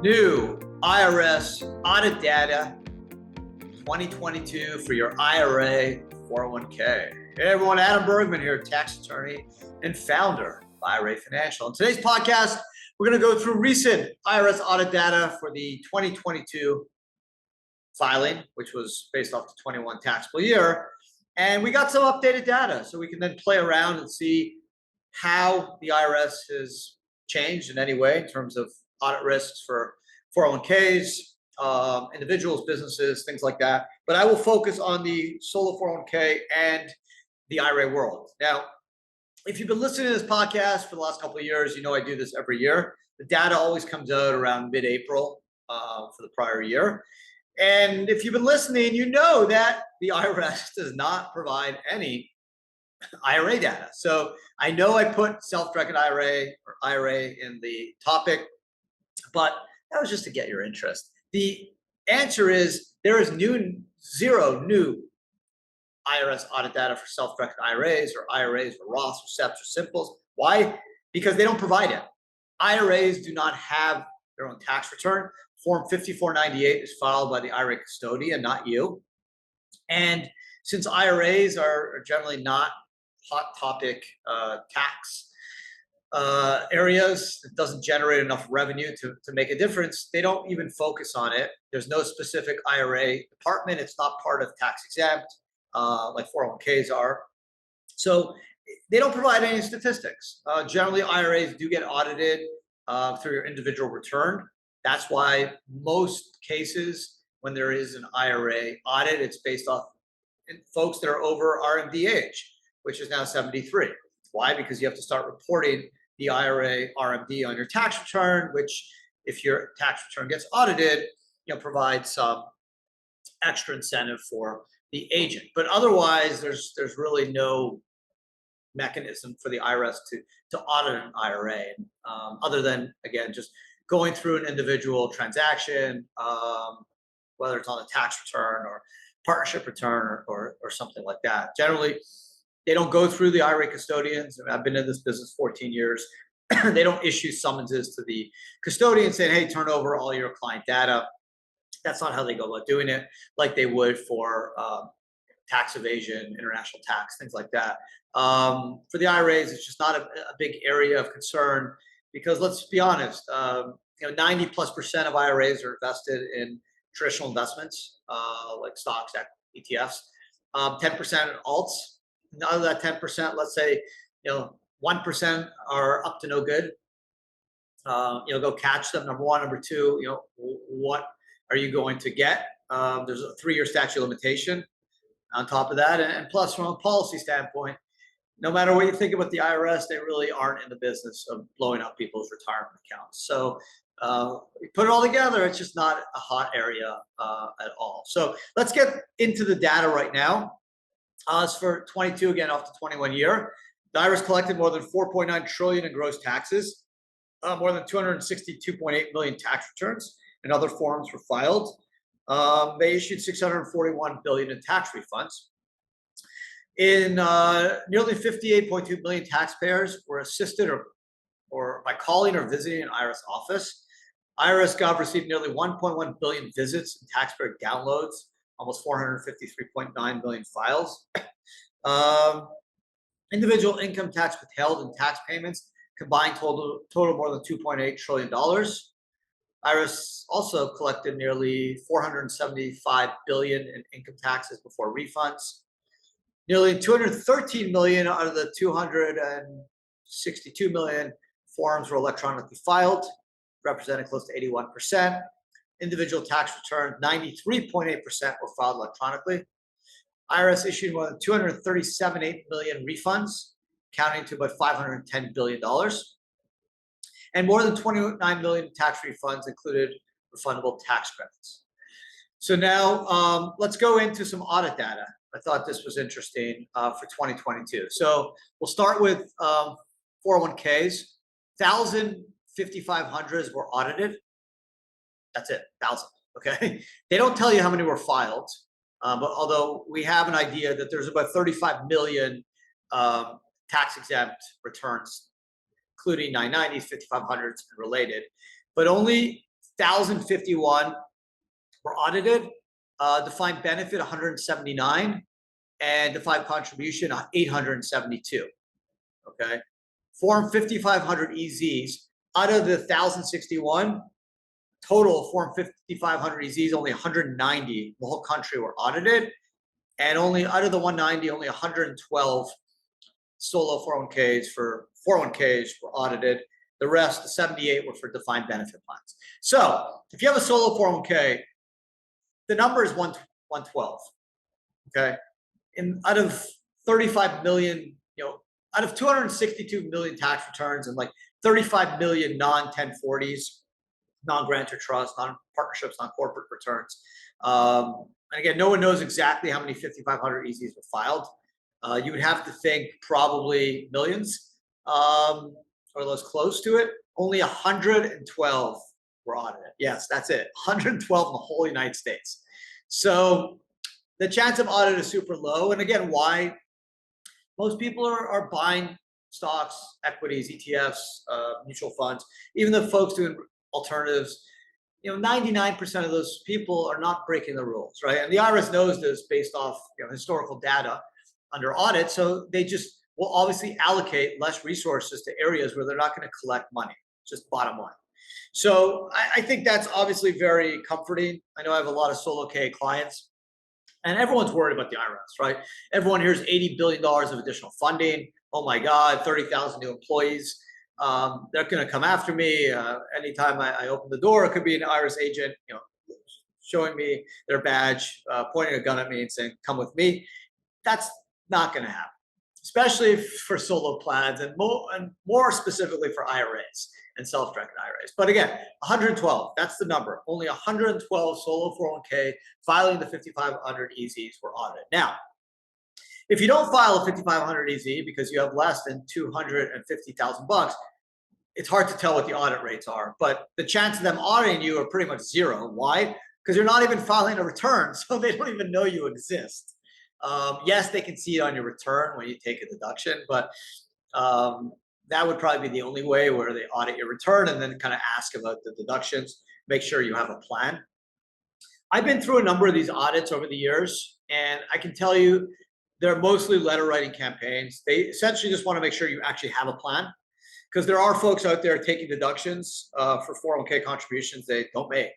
new IRS Audit Data 2022 for your IRA 401k. Hey everyone, Adam Bergman here, tax attorney and founder of IRA Financial. In today's podcast, we're going to go through recent IRS audit data for the 2022 filing, which was based off the 21 taxable year. And we got some updated data, so we can then play around and see how the IRS has changed in any way in terms of audit risks for 401ks, individuals, businesses, things like that. But I will focus on the solo 401k and the IRA world. Now, if you've been listening to this podcast for the last couple of years, you know I do this every year. The data always comes out around mid-April for the prior year. And if you've been listening, you know that the IRS does not provide any IRA data. So I know I put self-directed IRA or IRA in the topic, but that was just to get your interest. The answer is there is zero new IRS audit data for self-directed IRAs or IRAs or Roths or SEPs or Simples. Why? Because they don't provide it. IRAs do not have their own tax return. Form 5498 is filed by the IRA custodian, not you. And since IRAs are generally not hot topic tax areas, it doesn't generate enough revenue to make a difference. They don't even focus on it. There's no specific IRA department. It's not part of tax exempt like 401ks are. So they don't provide any statistics. Generally, IRAs do get audited through your individual return. That's why most cases, when there is an IRA audit, it's based off folks that are over RMD age, which is now 73. Why? Because you have to start reporting the IRA RMD on your tax return, which, if your tax return gets audited, provides some extra incentive for the agent. But otherwise, there's really no mechanism for the IRS to audit an IRA, other than, again, just going through an individual transaction, whether it's on a tax return or partnership return or something like that. Generally, they don't go through the IRA custodians. I've been in this business 14 years. They don't issue summonses to the custodian saying, hey, turn over all your client data. That's not how they go about doing it, like they would for tax evasion, international tax, things like that. For the IRAs, it's just not a big area of concern because, let's be honest, 90+% of IRAs are invested in traditional investments like stocks, ETFs, 10% in alts. Out of that 10%, let's say 1% are up to no good. Go catch them. Number one. Number two, what are you going to get? There's a 3-year statute of limitation on top of that, and plus, from a policy standpoint, no matter what you think about the IRS, they really aren't in the business of blowing up people's retirement accounts. So you put it all together, it's just not a hot area at all. So let's get into the data right now. As for 22, again, off the 21 year, the IRS collected more than $4.9 trillion in gross taxes. More than 262.8 million tax returns and other forms were filed. They issued $641 billion in tax refunds. In nearly 58.2 million taxpayers were assisted or by calling or visiting an IRS office. IRS Gov received nearly 1.1 billion visits and taxpayer downloads, almost 453.9 million files. Individual income tax withheld and tax payments combined total more than $2.8 trillion. IRS also collected nearly $475 billion in income taxes before refunds. Nearly 213 million out of the 262 million forms were electronically filed, representing close to 81%. Individual tax returns, 93.8% were filed electronically. IRS issued more than 237.8 million refunds, counting to about $510 billion. And more than 29 million tax refunds included refundable tax credits. So now let's go into some audit data. I thought this was interesting for 2022. So we'll start with 401ks. 5,500 were audited. That's it, 1,000. Okay. They don't tell you how many were filed, but although we have an idea that there's about 35 million tax exempt returns, including 990s, 5,500s, and related, but only 1,051 were audited, defined benefit 179, and defined contribution 872. Okay, Form 5500 EZs out of the 1,061 total. Form 5500 EZs, only 190 the whole country were audited, and only out of the 190, only 112 solo 401ks were audited. The rest, the 78, were for defined benefit plans. So if you have a solo 401k, the number is 112. Okay, and out of 35 million, out of 262 million tax returns and like 35 million non-1040s, non-grantor trust, non-partnerships, non-corporate returns. And again, no one knows exactly how many 5,500 EZs were filed. You would have to think probably millions, or those close to it. Only 112 were audited. Yes, that's it. 112 in the whole United States. So the chance of audit is super low. And again, why? Most people are buying stocks, equities, ETFs, mutual funds. Even the folks doing alternatives, 99% of those people are not breaking the rules, right? And the IRS knows this based off historical data under audit. So they just will obviously allocate less resources to areas where they're not going to collect money, just bottom line. So I think that's obviously very comforting. I know I have a lot of solo K clients, and everyone's worried about the IRS, right? Everyone hears $80 billion of additional funding. Oh my God, 30,000 new employees. They're going to come after me. Anytime I open the door, it could be an IRS agent, showing me their badge, pointing a gun at me and saying, "Come with me." That's not going to happen, especially for solo plans and more specifically for IRAs and self-directed IRAs. But again, 112, that's the number. Only 112 solo 401k filing the 5,500 EZs were audited. Now, if you don't file a 5,500 EZ because you have less than 250,000 bucks, it's hard to tell what the audit rates are, but the chance of them auditing you are pretty much zero. Why? Because you're not even filing a return, so they don't even know you exist. Yes, they can see it on your return when you take a deduction, but that would probably be the only way where they audit your return and then kind of ask about the deductions, make sure you have a plan. I've been through a number of these audits over the years, and I can tell you they're mostly letter writing campaigns. They essentially just want to make sure you actually have a plan, because there are folks out there taking deductions for 401k contributions they don't make.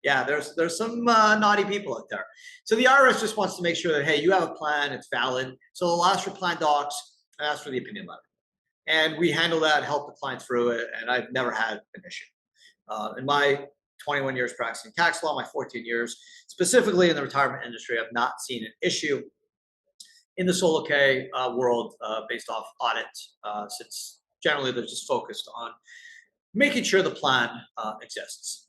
Yeah, there's some naughty people out there. So the IRS just wants to make sure that, hey, you have a plan, it's valid. So they'll ask for plan docs and ask for the opinion letter. And we handle that, help the client through it, and I've never had an issue. In my 21 years practicing tax law, my 14 years, specifically in the retirement industry, I've not seen an issue in the solo K world based off audit, since generally they're just focused on making sure the plan exists.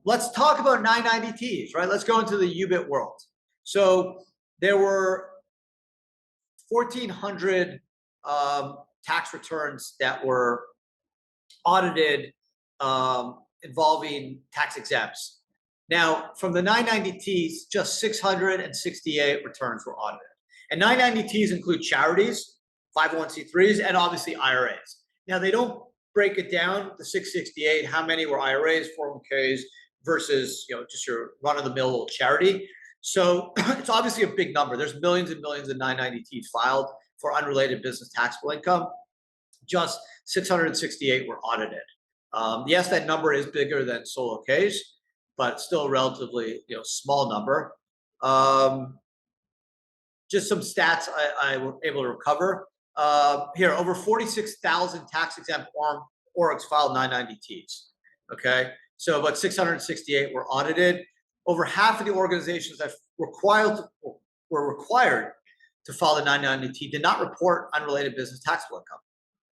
Let's talk about 990Ts, right? Let's go into the UBIT world. So there were 1,400 tax returns that were audited involving tax exempts. Now, from the 990Ts, just 668 returns were audited. And 990Ts include charities, 501c3s, and obviously IRAs. Now, they don't break it down, the 668, how many were IRAs, 401ks, versus just your run-of-the-mill charity. So it's obviously a big number. There's millions and millions of 990Ts filed for unrelated business taxable income. Just 668 were audited. Yes, that number is bigger than solo Ks, but still a relatively small number. Just some stats I were able to recover. Here, over 46,000 tax-exempt orgs filed 990Ts. Okay, so about 668 were audited. Over half of the organizations that were required to file the 990T did not report unrelated business taxable income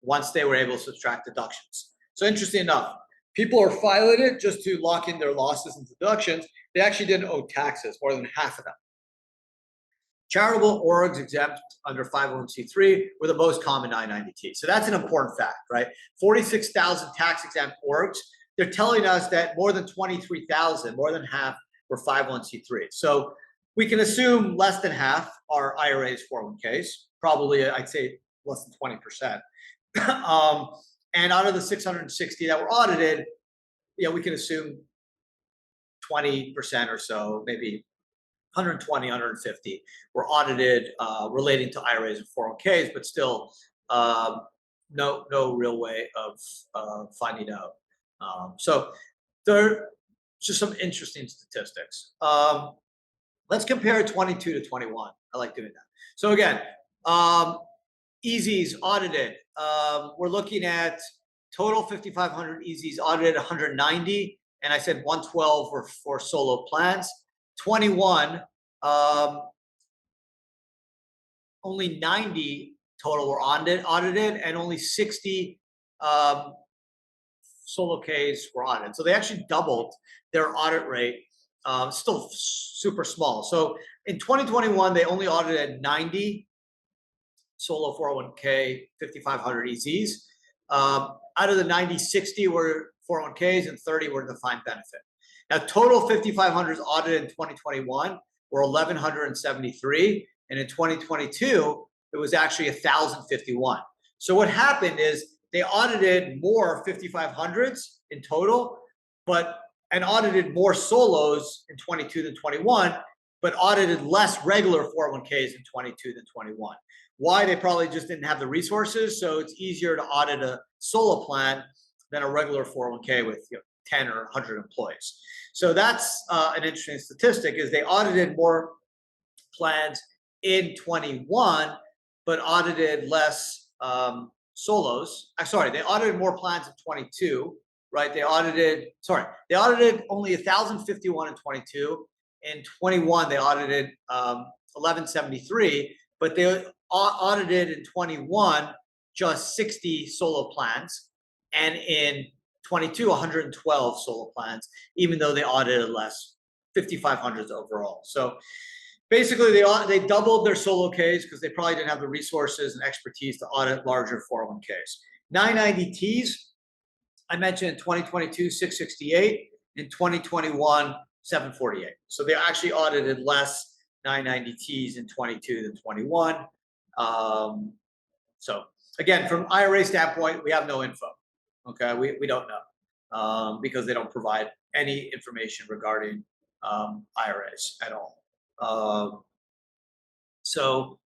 once they were able to subtract deductions. So interesting enough, people are filing it just to lock in their losses and deductions. They actually didn't owe taxes, more than half of them. Charitable orgs exempt under 501c3 were the most common 990T. So that's an important fact, right? 46,000 tax exempt orgs. They're telling us that more than 23,000, more than half, were 501c3. So we can assume less than half are IRAs, 401ks, probably I'd say less than 20%. And out of the 660 that were audited, we can assume 20% or so, maybe 120, 150 were audited relating to IRAs and 401ks, but still no real way of finding out. So there are just some interesting statistics. Let's compare 22 to 21. I like doing that. So again, EZs audited. We're looking at total 5,500 EZs audited, 190, and I said 112 were for solo plans. 21, only 90 total were audited, and only 60 solo Ks were audited. So they actually doubled their audit rate. Still super small. So in 2021, they only audited 90 solo 401k 5,500 EZs. Out of the 90, 60 were 401ks and 30 were defined benefit. Now, total 5,500s audited in 2021 were 1,173, and in 2022 it was actually 1,051. So what happened is they audited more 5,500s in total, and audited more solos in 22 than 21, but audited less regular 401ks in 22 than 21. Why? They probably just didn't have the resources. So it's easier to audit a solo plan than a regular 401k with 10 or 100 employees. So that's an interesting statistic, is they audited more plans in 21, but audited less solos. Sorry, they audited more plans in 22, right? They audited only 1,051 in 22. In 21, they audited 1,173, but they audited in 21 just 60 solo plans, and in 22, 112 solo plans, even though they audited less, 5,500s overall. So basically, they doubled their solo Ks because they probably didn't have the resources and expertise to audit larger 401ks. 990Ts, I mentioned in 2022, 668. In 2021, 748. So they actually audited less 990Ts in 22 than 21. So again, from IRA standpoint, we have no info. Okay, we don't know because they don't provide any information regarding IRAs at all. So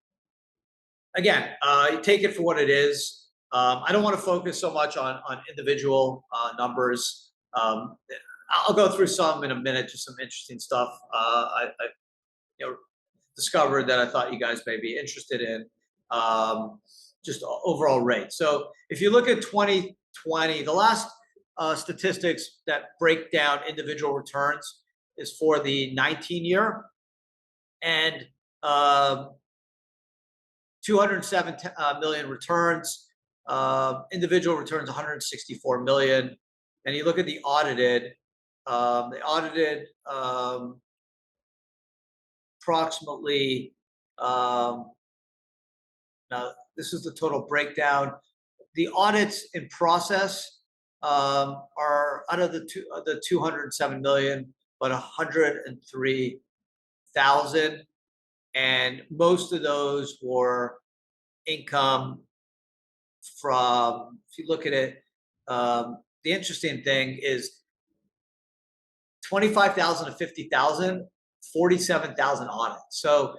again, you take it for what it is. I don't want to focus so much on individual numbers. I'll go through some in a minute, just some interesting stuff I discovered that I thought you guys may be interested in. Just overall rate. So if you look at 2020, the last statistics that break down individual returns is for the 19 year, and 207 million returns. Individual returns 164 million. And you look at the audited, they audited approximately, now this is the total breakdown. The audits in process are out of the 207 million, but 103,000, and most of those were income from, if you look at it, the interesting thing is 25,000 to 50,000, 47,000 audits. So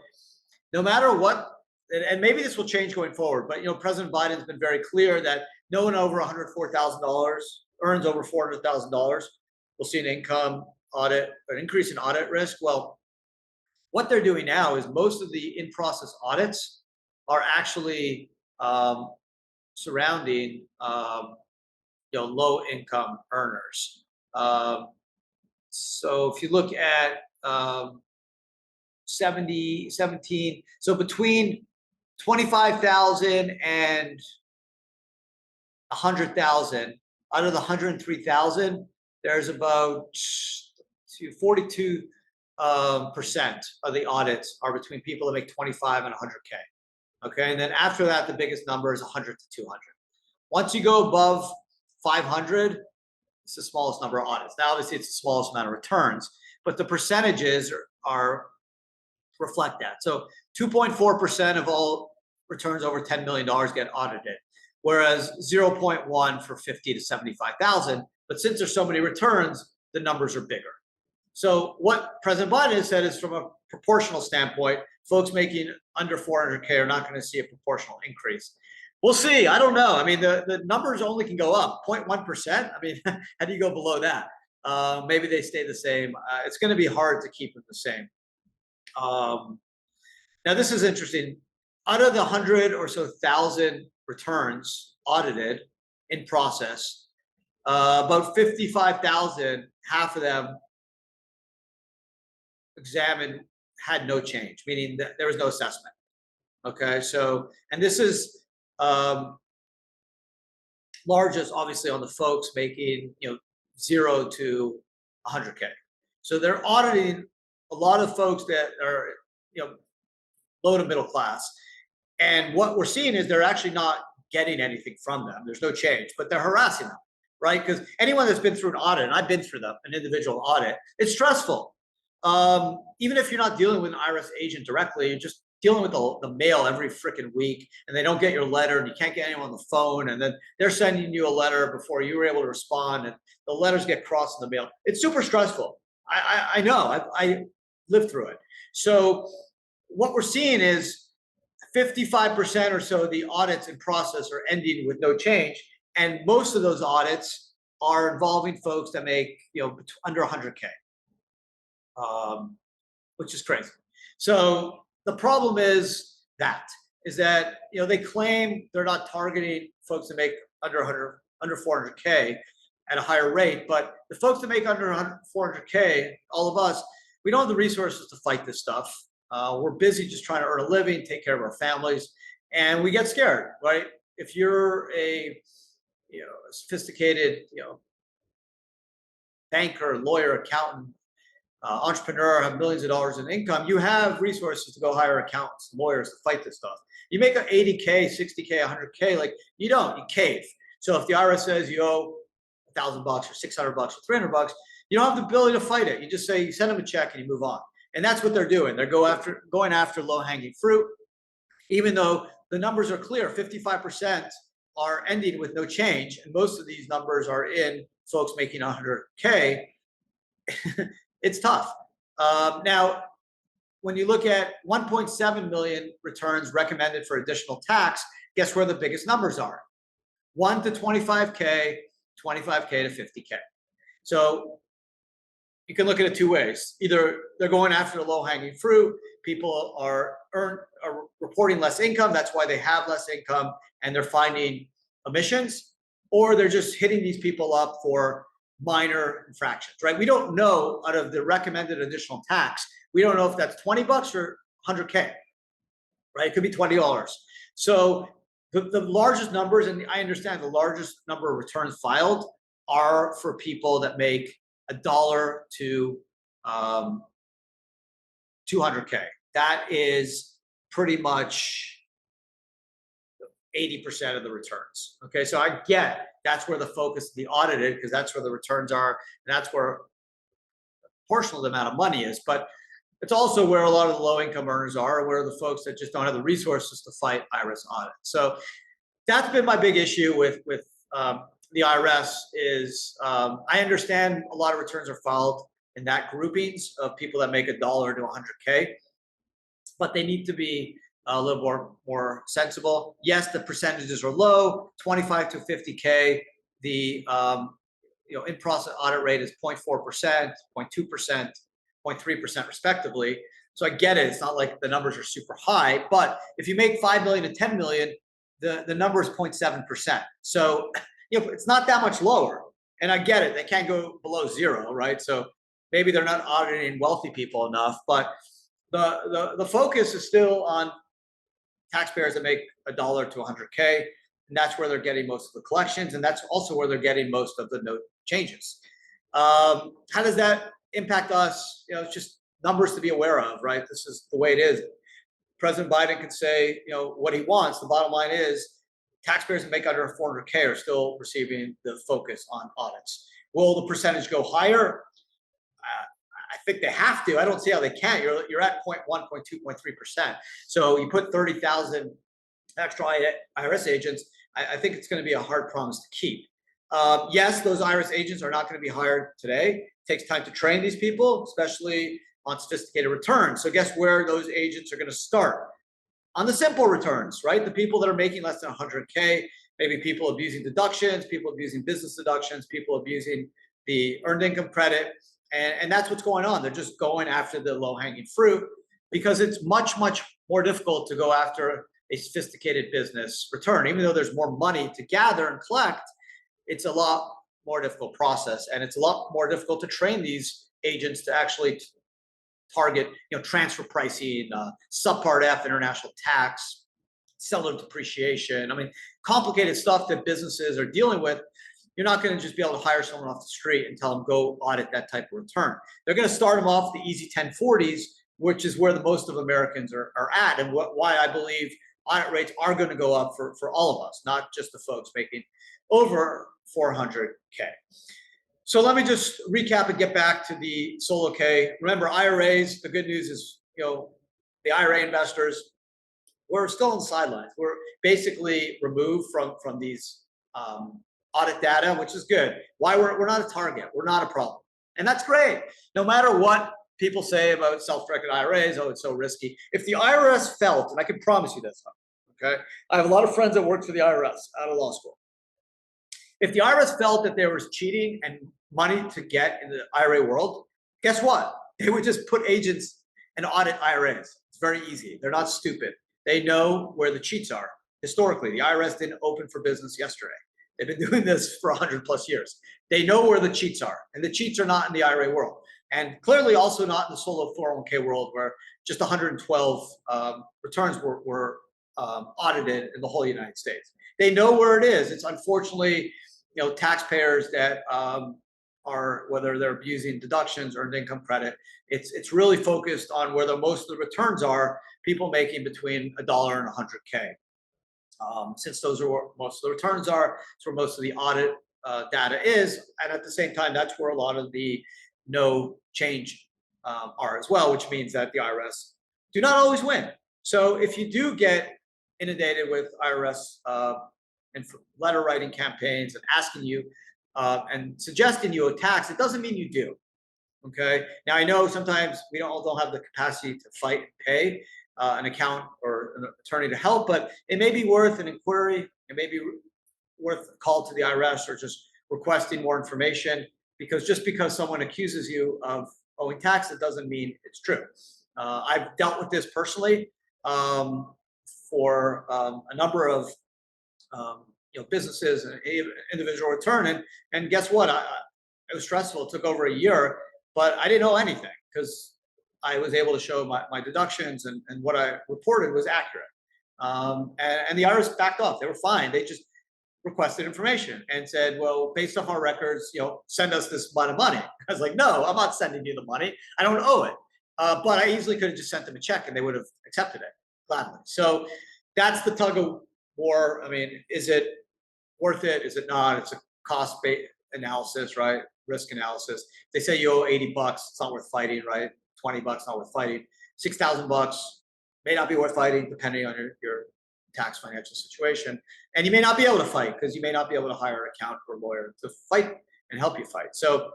no matter what, and maybe this will change going forward, but President Biden's been very clear that no one over $104,000 earns over $400,000 will see an income audit, an increase in audit risk. Well, what they're doing now is most of the in-process audits are actually surrounding low-income earners. So if you look at 17, so between 25,000 and 100,000, out of the 103,000, there's about 42% of the audits are between people that make 25 and 100K. Okay, and then after that, the biggest number is 100 to 200. Once you go above 500, it's the smallest number of audits. Now, obviously, it's the smallest amount of returns, but the percentages are reflect that. So 2.4% of all returns over $10 million get audited, whereas 0.1 for 50 to 75,000. But since there's so many returns, the numbers are bigger. So what President Biden has said is, from a proportional standpoint, folks making under 400K are not going to see a proportional increase. We'll see. I don't know. I mean, the numbers only can go up 0.1%. I mean, how do you go below that? Maybe they stay the same. It's going to be hard to keep them the same. Um, Now, this is interesting. Out of the 100 or so thousand returns audited in process, about 55,000, half of them examined, had no change, meaning that there was no assessment. Okay, so, and this is largest, obviously, on the folks making 0 to 100K. So they're auditing a lot of folks that are low to middle class. And what we're seeing is they're actually not getting anything from them. There's no change, but they're harassing them, right? Because anyone that's been through an audit, and I've been through an individual audit, it's stressful. Even if you're not dealing with an IRS agent directly, you're just dealing with the mail every freaking week, and they don't get your letter, and you can't get anyone on the phone, and then they're sending you a letter before you were able to respond, and the letters get crossed in the mail. It's super stressful. I know. I lived through it. So what we're seeing is 55% or so of the audits in process are ending with no change, and most of those audits are involving folks that make under 100K, which is crazy. So the problem is that they claim they're not targeting folks that make under 400K at a higher rate, but the folks that make under 400K, all of us, we don't have the resources to fight this stuff. We're busy just trying to earn a living, take care of our families, and we get scared, right? If you're a sophisticated banker, lawyer, accountant, entrepreneur, have millions of dollars in income, you have resources to go hire accountants, lawyers to fight this stuff. You make a 80K, 60K, 100K, like you cave. So if the IRS says you owe $1,000 or $600 or $300, you don't have the ability to fight it. You just say, you send them a check and you move on. And that's what they're doing. They're going after low-hanging fruit, even though the numbers are clear. 55% are ending with no change, and most of these numbers are in folks making 100K. It's tough. Now, when you look at 1.7 million returns recommended for additional tax, guess where the biggest numbers are? 1 to 25K, 25K to 50K. So you can look at it two ways. Either they're going after the low-hanging fruit. People are reporting less income. That's why they have less income, and they're finding omissions, or they're just hitting these people up for minor infractions, right? We don't know, out of the recommended additional tax, we don't know if that's $20 or 100K, right? It could be $20. So the largest numbers, and I understand the largest number of returns filed are for people that make $1 to 200K. That is pretty much 80% of the returns. Okay, so I get that's where the focus of the audited, because that's where the returns are, and that's where a portion of the amount of money is. But it's also where a lot of the low-income earners are, where the folks that just don't have the resources to fight IRS audit. So that's been my big issue with the IRS is I understand a lot of returns are filed in that groupings of people that make $1 to 100K, but they need to be a little more sensible. Yes, the percentages are low, 25 to 50K. The in-process audit rate is 0.4%, 0.2%, 0.3% respectively. So I get it. It's not like the numbers are super high, but if you make 5 million to 10 million, the number is 0.7%. So it's not that much lower. And I get it. They can't go below zero, right? So maybe they're not auditing wealthy people enough, but the focus is still on taxpayers that make $1 to 100K, and that's where they're getting most of the collections, and that's also where they're getting most of the note changes. How does that impact us? It's just numbers to be aware of, right? This is the way it is. President Biden can say, what he wants. The bottom line is taxpayers that make under 400K are still receiving the focus on audits. Will the percentage go higher? I think they have to. I don't see how they can't. You're at 0.1, 0.2, 0.3%. So you put 30,000 extra IRS agents. I think it's going to be a hard promise to keep. Yes, those IRS agents are not going to be hired today. It takes time to train these people, especially on sophisticated returns. So guess where those agents are going to start? On the simple returns, right? The people that are making less than 100K, maybe people abusing deductions, people abusing business deductions, people abusing the earned income credit. And that's what's going on. They're just going after the low-hanging fruit because it's much, much more difficult to go after a sophisticated business return. Even though there's more money to gather and collect, it's a lot more difficult process. And it's a lot more difficult to train these agents to actually target, transfer pricing, subpart F, international tax, seller depreciation. I mean, complicated stuff that businesses are dealing with. You're not going to just be able to hire someone off the street and tell them go audit that type of return. They're going to start them off the easy 1040s, which is where the most of Americans are at, and why I believe audit rates are going to go up for all of us, not just the folks making over 400K. So let me just recap and get back to the solo K. Remember, IRAs, the good news is, the IRA investors, we're still on the sidelines. We're basically removed from these audit data, which is good. Why? We're not a target. We're not a problem. And that's great. No matter what people say about self-directed IRAs, oh, it's so risky. If the IRS felt, and I can promise you this, okay? I have a lot of friends that worked for the IRS out of law school. If the IRS felt that there was cheating and money to get in the IRA world, guess what? They would just put agents and audit IRAs. It's very easy. They're not stupid. They know where the cheats are. Historically, the IRS didn't open for business yesterday. They've been doing this for 100 plus years. They know where the cheats are, and the cheats are not in the IRA world, and clearly also not in the solo 401k world, where just 112 returns were audited in the whole United States. They know where it is. It's unfortunately, taxpayers that are, whether they're abusing deductions or earned income credit, it's really focused on where most of the returns are, people making between $1 and 100K. Since those are where most of the returns are, it's where most of the audit data is, and at the same time, that's where a lot of the no change are as well, which means that the IRS do not always win. So if you do get inundated with IRS and letter writing campaigns and asking you and suggesting you a tax, it doesn't mean you do. Okay. Now I know sometimes we don't have the capacity to fight and pay an accountant or an attorney to help, but it may be worth an inquiry. It may be worth a call to the IRS or just requesting more information, because just because someone accuses you of owing tax, it doesn't mean it's true. I've dealt with this personally for a number of businesses and individual return, and guess what? It was stressful. It took over a year, but I didn't know anything because I was able to show my deductions and what I reported was accurate. And the IRS backed off. They were fine. They just requested information and said, well, based off our records, send us this amount of money. I was like, no, I'm not sending you the money. I don't owe it. But I easily could have just sent them a check and they would have accepted it gladly. So that's the tug of war. I mean, is it worth it? Is it not? It's a cost-based analysis, right? Risk analysis. They say you owe $80, it's not worth fighting, right? $20, not worth fighting. $6,000 may not be worth fighting depending on your tax financial situation. And you may not be able to fight because you may not be able to hire an accountant or lawyer to fight and help you fight. So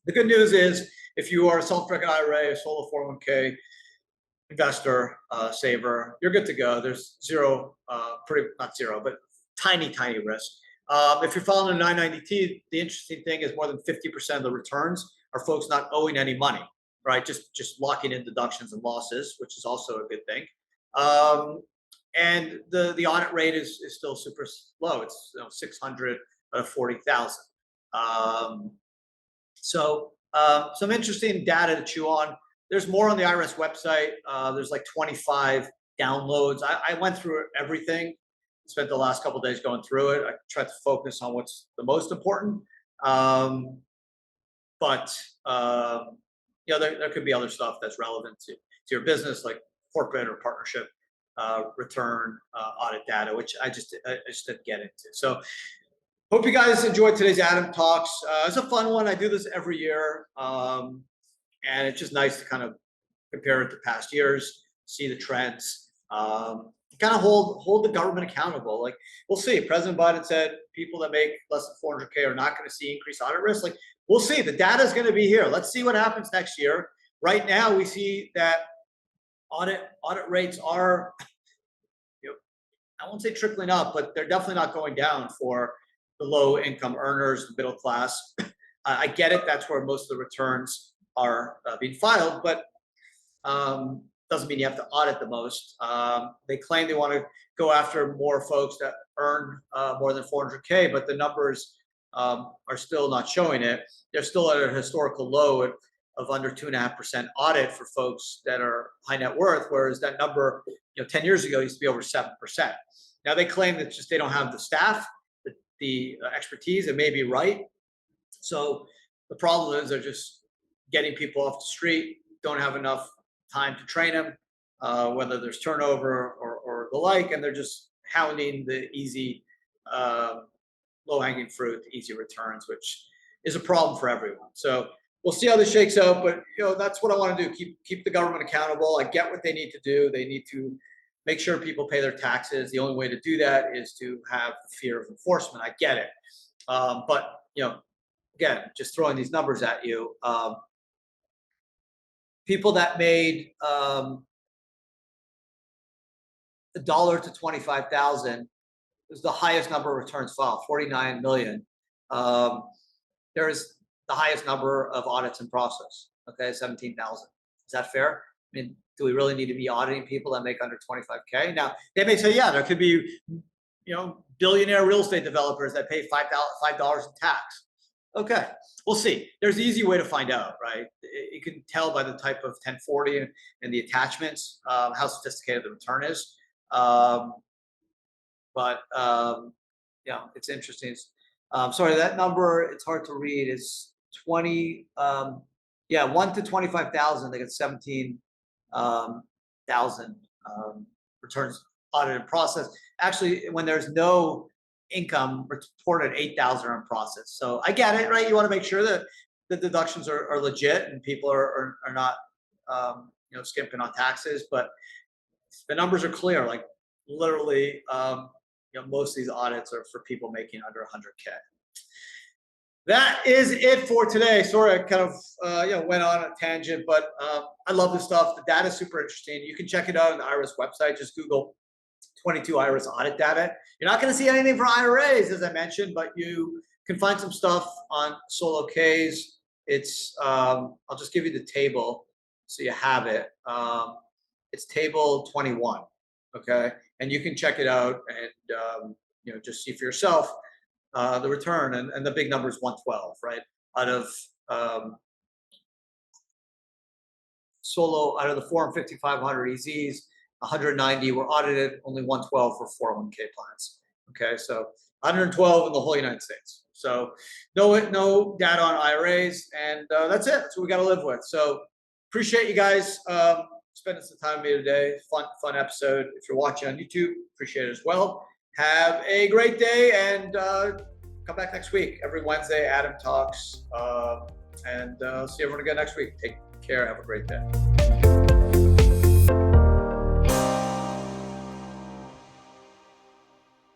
the good news is if you are a self-directed IRA, a solo 401k investor, saver, you're good to go. There's zero, not zero, but tiny risk. If you're following a 990T, the interesting thing is more than 50% of the returns are folks not owing any money, right? Just locking in deductions and losses, which is also a good thing. And the audit rate is still super low. It's 600 out of 40,000. So some interesting data to chew on. There's more on the IRS website. There's like 25 downloads. I went through everything. Spent the last couple of days going through it. I tried to focus on what's the most important. But there could be other stuff that's relevant to your business, like corporate or partnership return audit data, which I just didn't get into. So hope you guys enjoyed today's Adam Talks. It's a fun one. I do this every year. And it's just nice to kind of compare it to past years, see the trends. kind of hold the government accountable. Like, we'll see. President Biden said people that make less than 400K are not going to see increased audit risk. Like, we'll see. The data is going to be here. Let's see what happens next year. Right now, we see that audit rates are, I won't say trickling up, but they're definitely not going down for the low income earners, the middle class. I get it. That's where most of the returns are being filed, but doesn't mean you have to audit the most. They claim they want to go after more folks that earn more than 400K, but the numbers are still not showing it. They're still at a historical low of under 2.5% audit for folks that are high net worth, whereas that number, 10 years ago used to be over 7%. Now they claim that just they don't have the staff, the expertise. It may be right. So the problem is they're just getting people off the street, don't have enough time to train them, whether there's turnover or the like, and they're just hounding the easy, low-hanging fruit, the easy returns, which is a problem for everyone. So we'll see how this shakes out, but that's what I want to do. Keep the government accountable. I get what they need to do. They need to make sure people pay their taxes. The only way to do that is to have the fear of enforcement. I get it, but again, just throwing these numbers at you. People that made $1 to 25,000 is the highest number of returns filed, 49 million. There is the highest number of audits in process. Okay, 17,000. Is that fair? I mean, do we really need to be auditing people that make under 25K? Now, they may say, yeah, there could be, billionaire real estate developers that pay $5 in tax. Okay, we'll see. There's an easy way to find out, right? You can tell by the type of 1040 and the attachments how sophisticated the return is. It's interesting. Sorry, that number, it's hard to read. It's 1 to 25,000. They get 17,000 returns audited in process. Actually, when there's no income reported, 8,000 are in process. So I get it, right? You want to make sure that the deductions are legit and people are not skimping on taxes. But the numbers are clear. Like, literally, most of these audits are for people making under 100K. That is it for today. Sorry, I kind of went on a tangent, but I love this stuff. The data is super interesting. You can check it out on the IRS website. Just Google 22 IRS audit data. You're not going to see anything for IRAs, as I mentioned, but you can find some stuff on solo Ks. It's I'll just give you the table so you have it. It's table 21. Okay, and you can check it out and just see for yourself the return, and the big number is 112, right? Out of the Form 5500 EZs, 190 were audited, only 112 for 401K plans. Okay, so 112 in the whole United States. So no data on IRAs, and that's it. That's what we got to live with. So appreciate you guys spending some time with me today. Fun episode. If you're watching on YouTube, appreciate it as well. Have a great day, and come back next week. Every Wednesday, Adam talks, and see everyone again next week. Take care. Have a great day.